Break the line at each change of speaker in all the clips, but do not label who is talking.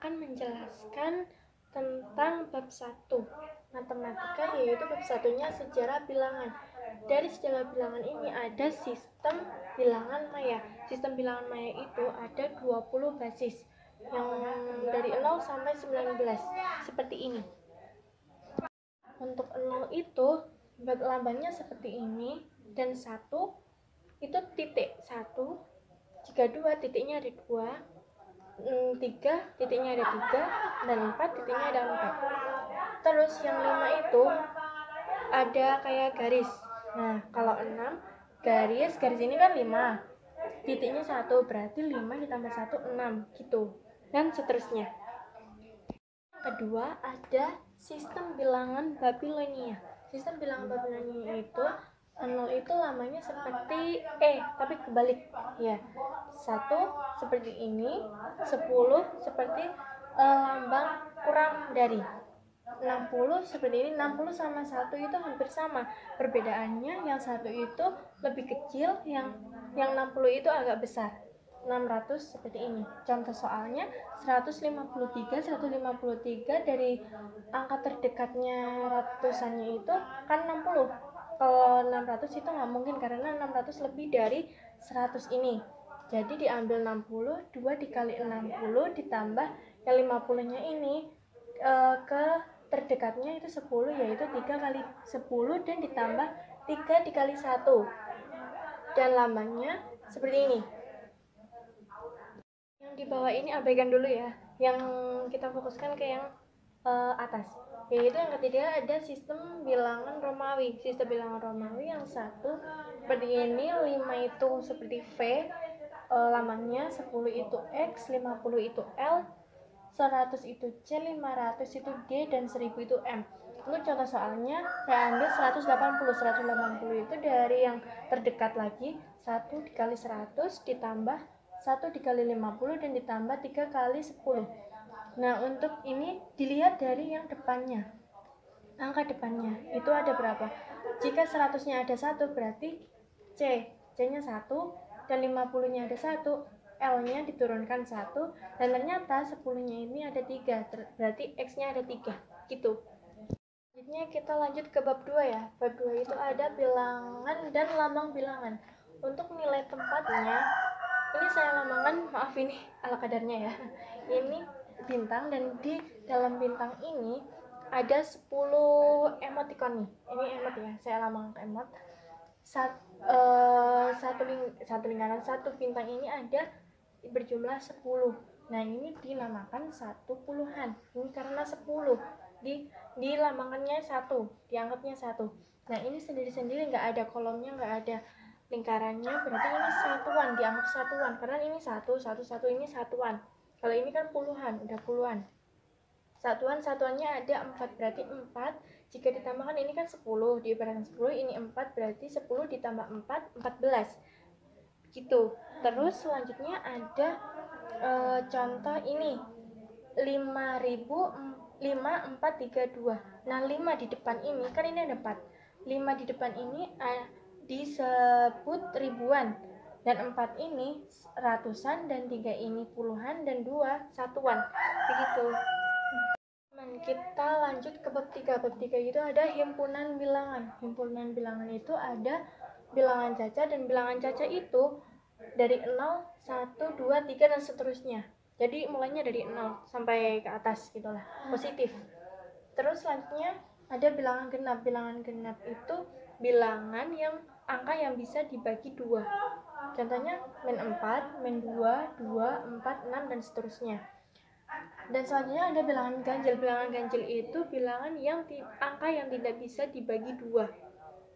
akan menjelaskan tentang bab 1 matematika, yaitu bab satunya sejarah bilangan. Dari sejarah bilangan ini ada sistem bilangan maya. Sistem bilangan maya itu ada 20 basis yang dari 0 sampai 19 seperti ini. Untuk 0 itu lambangnya seperti ini, dan 1 itu titik 1, jika 2 titiknya ada 2, 3 titiknya ada 3, dan 4 titiknya ada 4. Terus yang 5 itu ada kayak garis. Nah, kalau 6 garis ini kan 5, titiknya 1, berarti 5 ditambah 1 6 gitu, dan seterusnya. Yang kedua ada sistem bilangan Babilonia. Sistem bilangan Babilonia itu 0 itu lamanya seperti tapi kebalik ya. 1 seperti ini, 10 seperti lambang kurang dari. 60 seperti ini. 60 sama 1 itu hampir sama. Perbedaannya yang 1 itu lebih kecil, yang 60 itu agak besar. 600 seperti ini. Contoh soalnya 153 dari angka terdekatnya ratusannya itu kan 60. Kalau 600 itu nggak mungkin karena 600 lebih dari 100 ini. Jadi diambil 60, 2 dikali 60 ditambah yang 50-nya ini ke terdekatnya itu 10, yaitu 3 kali 10 dan ditambah 3 dikali 1. Dan lambangnya seperti ini. Yang di bawah ini abaikan dulu ya. Yang kita fokuskan ke yang atas. Yaitu yang ketiga ada sistem bilangan Romawi. Sistem bilangan Romawi yang 1 seperti ini, 5 itu seperti V, lambangnya 10 itu X, 50 itu L, 100 itu C, 500 itu D, dan 1000 itu M. Untuk contoh soalnya saya ambil 180 itu dari yang terdekat lagi, 1 dikali 100 ditambah 1 dikali 50 dan ditambah 3 kali 10. Nah, untuk ini dilihat dari yang depannya, angka depannya itu ada berapa. Jika 100-nya ada 1 berarti C-nya 1, dan 50-nya ada 1, L-nya diturunkan 1, dan ternyata 10-nya ini ada 3, berarti X-nya ada 3 gitu. Selanjutnya kita lanjut ke bab 2 ya. Bab 2 itu ada bilangan dan lambang bilangan. Untuk nilai tempatnya ini saya lambangkan, maaf ini ala kadarnya ya. Ini bintang, dan di dalam bintang ini ada 10 emoticon nih. Ini emot ya, saya lambangkan emot. Satu lingkaran, satu bintang ini ada berjumlah 10. Nah, ini dinamakan 10-an. Ini karena 10 dilambangkannya 1, dianggapnya 1. Nah, ini sendiri-sendiri nggak ada kolomnya, nggak ada lingkarannya, berarti ini satuan, dianggap satuan karena ini 1, 1, 1, ini satuan. Kalau ini kan puluhan, udah puluhan. Satuannya ada 4, berarti 4. Jika ditambahkan ini kan 10, diibaratkan 10, ini 4, berarti 10 ditambah 4, 14 gitu. Terus selanjutnya ada contoh ini 5432. Nah, 5 di depan ini kan ini ada 4. 5 di depan ini disebut ribuan, dan 4 ini ratusan, dan 3 ini puluhan, dan 2 satuan. Begitu. Kita lanjut ke bab 3. Bab 3 itu ada himpunan bilangan. Himpunan bilangan itu ada bilangan caca, dan bilangan caca itu dari 0, 1, 2, 3 dan seterusnya. Jadi mulainya dari 0 sampai ke atas gitulah, positif. Terus selanjutnya ada bilangan genap. Bilangan genap itu bilangan yang angka yang bisa dibagi 2. Contohnya min 4, min 2, 2, 4, 6 dan seterusnya. Dan selanjutnya ada bilangan ganjil. Bilangan ganjil itu bilangan yang angka yang tidak bisa dibagi 2.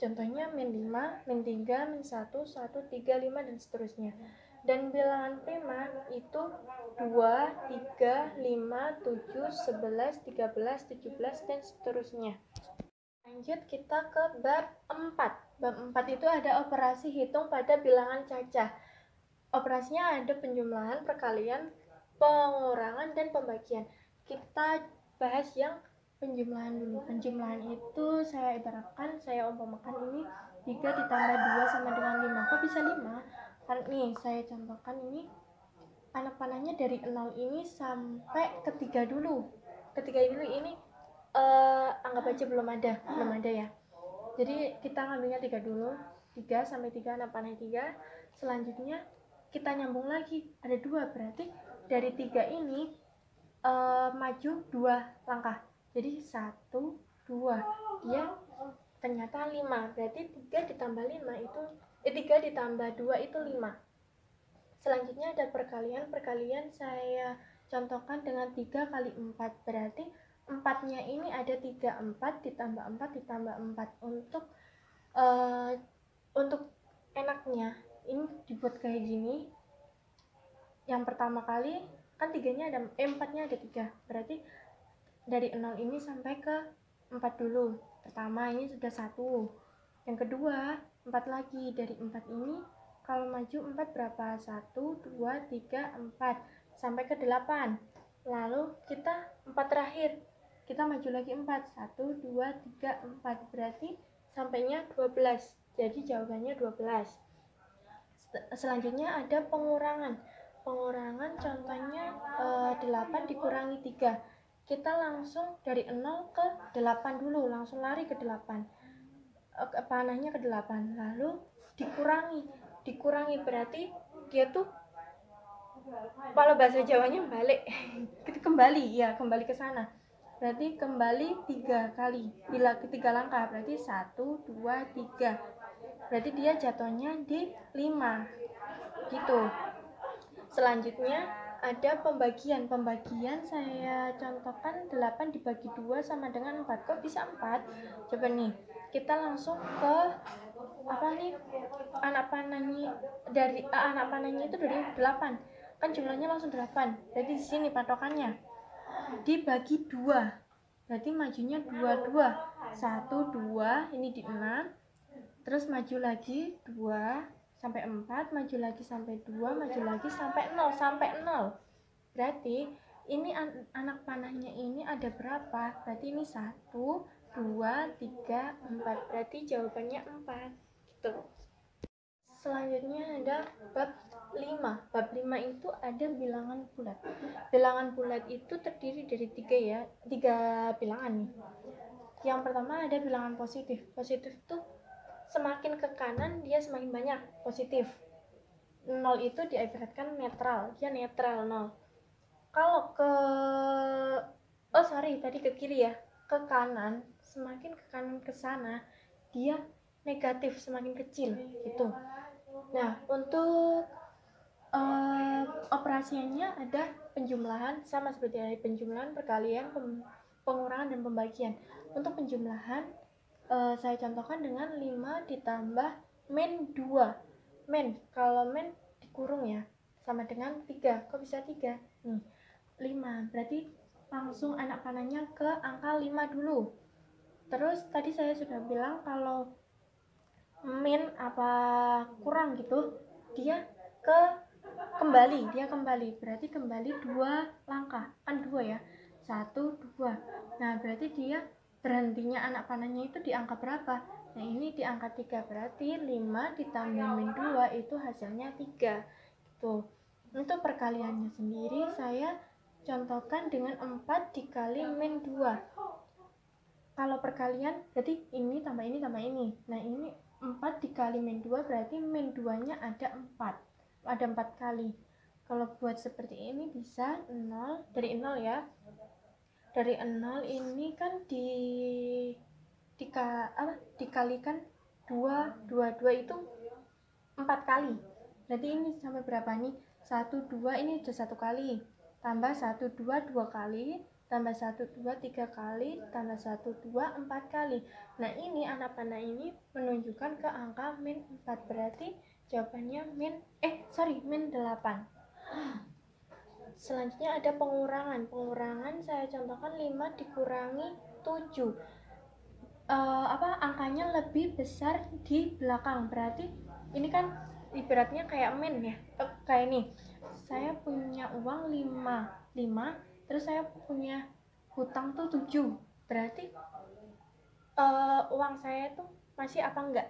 Contohnya min 5, min 3, min 1, 1, 3, 5 dan seterusnya. Dan bilangan prima itu 2, 3, 5, 7, 11, 13, 17 dan seterusnya. Lanjut kita ke bab 4. Bab 4 itu ada operasi hitung pada bilangan cacah. Operasinya ada penjumlahan, perkalian, pengurangan, dan pembagian. Kita bahas yang penjumlahan dulu. Penjumlahan itu saya ibaratkan, saya umpamakan ini 3 ditambah 2 sama dengan 5. Kok bisa 5? Karena nih saya contohkan ini anak panahnya dari 0 ini sampai ke 3 dulu. Ketiga dulu ini anggap aja belum ada ya. Jadi kita ngambilnya 3 dulu, 3 sampai 3 anak panah 3. Selanjutnya kita nyambung lagi, ada 2, berarti dari 3 ini maju 2 langkah. Jadi 1, 2, dia ternyata 5, berarti 3 ditambah 5 itu 3 ditambah 2 itu 5. Selanjutnya ada perkalian saya contohkan dengan 3 kali 4, berarti 4-nya ini ada 3, 4 ditambah 4 ditambah 4. Untuk enaknya ini dibuat kayak gini. Yang pertama kali kan 4-nya ada 3, berarti dari 0 ini sampai ke 4 dulu. Pertama ini sudah 1. Yang kedua 4 lagi, dari 4 ini kalau maju 4 berapa? 1, 2, 3, 4 sampai ke 8. Lalu kita 4 terakhir, kita maju lagi 4, 1, 2, 3, 4, berarti sampainya 12. Jadi jawabannya 12. Selanjutnya ada pengurangan contohnya 8 dikurangi 3. Kita langsung dari 0 ke 8 dulu, langsung lari ke 8, panahnya ke 8, lalu dikurangi berarti dia tuh kalau bahasa Jawanya balik kembali ke sana, berarti kembali 3 kali, bila ketiga langkah, berarti 1, 2, 3, berarti dia jatuhnya di 5 gitu. Selanjutnya ada pembagian saya contohkan 8 dibagi 2 sama dengan 4. Kok bisa 4? Coba nih, kita langsung ke anak panahnya itu dari 8, kan jumlahnya langsung 8, jadi di sini patokannya dibagi 2, berarti majunya 2, 1, 2, ini di 6, terus maju lagi 2 sampai 4, maju lagi sampai 2, maju lagi sampai 0, berarti ini anak panahnya ini ada berapa? Berarti ini 1, 2, 3, 4, berarti jawabannya 4 gitu. Selanjutnya ada bab 5. Bab 5 itu ada bilangan bulat. Bilangan bulat itu terdiri dari 3 bilangan nih. Yang pertama ada bilangan positif. Positif tuh semakin ke kanan dia semakin banyak positif. 0 itu diibaratkan netral, dia netral 0. Kalau tadi ke kiri ya, ke kanan, semakin ke kanan ke sana dia negatif, semakin kecil gitu. Nah, untuk operasinya ada penjumlahan, sama seperti ada penjumlahan, perkalian, pengurangan, dan pembagian. Untuk penjumlahan saya contohkan dengan 5 ditambah min 2. Kalau min dikurung ya, sama dengan 3. Kok bisa 3? Nih, 5. Berarti langsung anak panahnya ke angka 5 dulu. Terus tadi saya sudah bilang kalau min apa kurang gitu, dia kembali, berarti kembali 2 langkah, kan 2 ya, 1, 2. Nah, berarti dia berhentinya anak panahnya itu di angka berapa? Nah, ini di angka 3, berarti 5 ditambah min 2 itu hasilnya 3 gitu. Untuk perkaliannya sendiri saya contohkan dengan 4 dikali min 2. Kalau perkalian berarti ini tambah ini tambah ini. Nah, ini 4 dikali min 2 berarti min 2 nya ada 4 kali. Kalau buat seperti ini bisa 0, dari 0 ya, dari 0 ini kan dikalikan 2 itu 4 kali, berarti ini sampai berapa nih? 1, 2, ini udah 1 kali, tambah 1, 2, 2 kali, tambah 1, 2, 3 kali, tambah 1, 2, 4 kali. Nah, ini anak panah ini menunjukkan ke angka min 4, berarti jawabannya min 8. Selanjutnya ada pengurangan saya contohkan 5 dikurangi 7. Angkanya lebih besar di belakang, berarti ini kan ibaratnya kayak min ya, kayak ini saya punya uang 5, terus saya punya hutang tuh 7, berarti uang saya tuh masih apa enggak?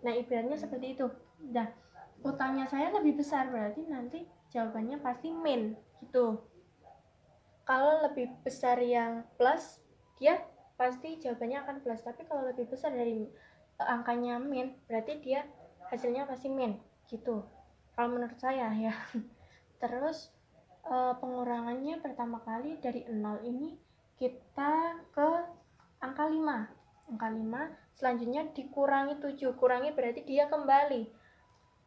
Nah, ibaratnya seperti itu. Nah, angkanya saya lebih besar, berarti nanti jawabannya pasti min gitu. Kalau lebih besar yang plus, dia pasti jawabannya akan plus. Tapi kalau lebih besar dari angkanya min, berarti dia hasilnya pasti min gitu. Kalau menurut saya ya. Terus pengurangannya pertama kali dari 0 ini kita ke angka 5. Angka 5 selanjutnya dikurangi 7. Kurangi berarti dia kembali.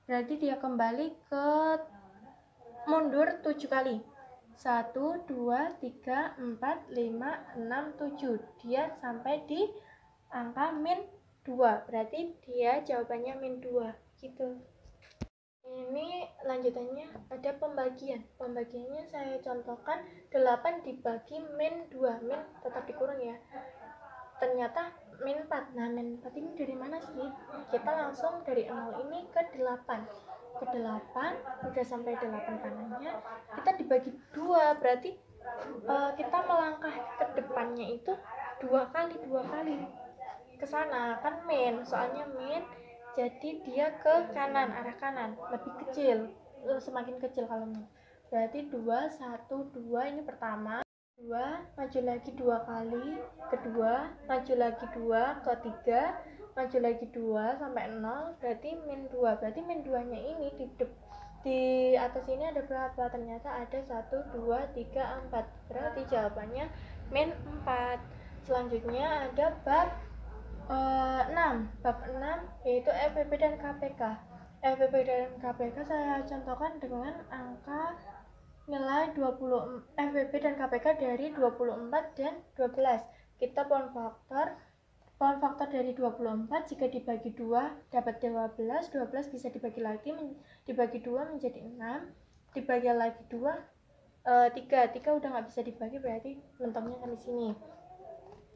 Berarti dia kembali ke mundur 7 kali. 1, 2, 3, 4, 5, 6, 7. Dia sampai di angka min 2. Berarti dia jawabannya min 2 gitu. Ini lanjutannya ada pembagian. Pembagiannya saya contohkan 8 dibagi min 2. Min tetap dikurang ya. Ternyata min 4. Nah, min 4 ini dari mana sih? Kita langsung dari 0 ini ke 8. Ke 8, udah sampai 8 kanannya, kita dibagi 2. Berarti kita melangkah ke depannya itu 2 kali ke sana. Kan min, soalnya min, jadi dia ke kanan, arah kanan, lebih kecil, semakin kecil kalau min. Berarti 2, 1, 2 ini pertama, 2, maju lagi 2 kali, kedua, maju lagi 2, ketiga, maju lagi 2 sampai 0, berarti min 2. Berarti min 2 nya ini di atas ini ada berapa? Ternyata ada 1, 2, 3, 4. Berarti jawabannya min 4. Selanjutnya ada bab 6. Bab 6 yaitu FPP dan KPK. FPP dan KPK saya contohkan dengan angka nilai 20, FPP dan KPK dari 24 dan 12. Kita pohon faktor dari 24 jika dibagi 2 dapat 12. 12 bisa dibagi lagi, dibagi 2 menjadi 6. Dibagi lagi 2, 3 udah nggak bisa dibagi, berarti mentoknya sampai sini.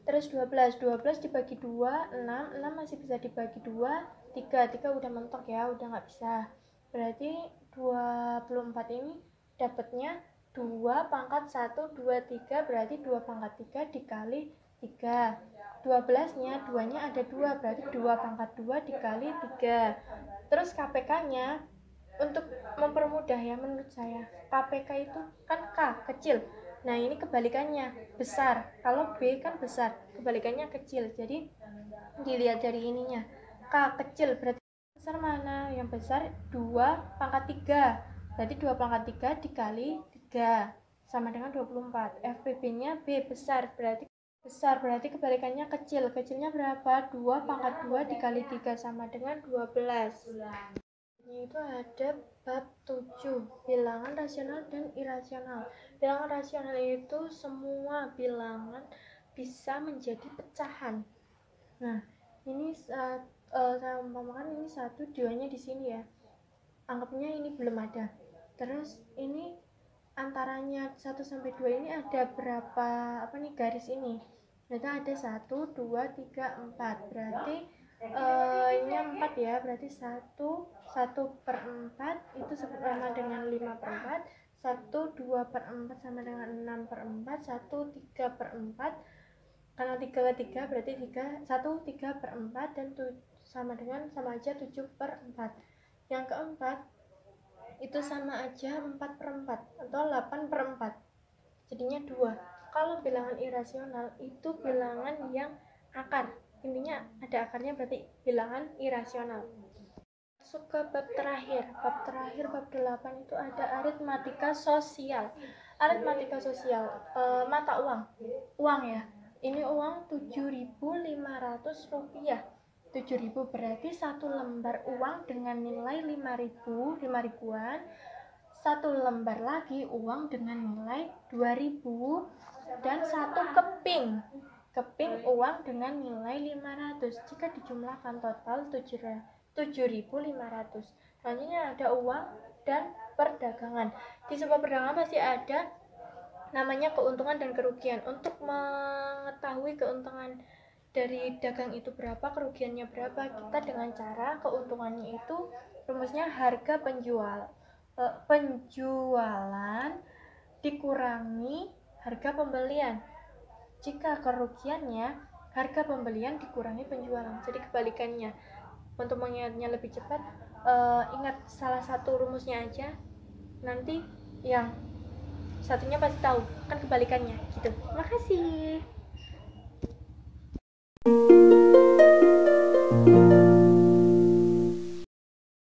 Terus 12 dibagi 2, 6 masih bisa dibagi 2. 3 udah mentok ya, udah nggak bisa. Berarti 24 ini dapatnya 2 pangkat 1, 2, 3, berarti 2 pangkat 3 dikali 3. 12 nya 2 nya ada 2, berarti 2 pangkat 2 dikali 3. Terus KPK nya untuk mempermudah ya menurut saya, KPK itu kan K kecil, nah ini kebalikannya besar. Kalau B kan besar, kebalikannya kecil. Jadi dilihat dari ininya, K kecil berarti besar mana? Yang besar 2 pangkat 3, berarti 2 pangkat 3 dikali 3 sama dengan 24. FPB nya B besar, berarti kebalikannya kecil. Kecilnya berapa? 2 pangkat 2 dikali 3 sama dengan 12. Itu ada bab 7, bilangan rasional dan irasional. Bilangan rasional itu semua bilangan bisa menjadi pecahan. Nah, ini saya umpamakan ini 1, 2-nya di sini ya. Anggapnya ini belum ada. Terus ini antaranya 1 sampai 2 ini ada berapa garis ini? Berarti ada 1, 2, 3, 4. Berarti ini 4 ya, berarti 1/4 itu sama dengan 5/4, 1/2/4 sama dengan 6/4, 1/3/4, karena 3 berarti 1/3/4 dan sama aja 7/4. Yang keempat itu sama aja 4/4 atau 8/4, jadinya 2. Kalau bilangan irasional itu bilangan yang akar, intinya ada akarnya, berarti bilangan irasional. Masuk ke bab terakhir, bab 8 itu ada aritmatika sosial. Mata uang ya, ini uang 7.500 rupiah. 7.000 berarti 1 lembar uang dengan nilai 5.000, 5.000-an. 1 lembar lagi uang dengan nilai 2.000 dan 1 keping uang dengan nilai 500. Jika dijumlahkan total 7.500. Selanjutnya ada uang dan perdagangan. Di sebuah perdagangan pasti ada namanya keuntungan dan kerugian. Untuk mengetahui keuntungan dari dagang itu berapa, kerugiannya berapa, kita dengan cara keuntungannya itu rumusnya harga penjualan dikurangi harga pembelian. Jika kerugiannya harga pembelian dikurangi penjualan. Jadi kebalikannya. Untuk mengingatnya lebih cepat, ingat salah satu rumusnya aja, nanti yang satunya pasti tahu, kan kebalikannya gitu. Terima kasih.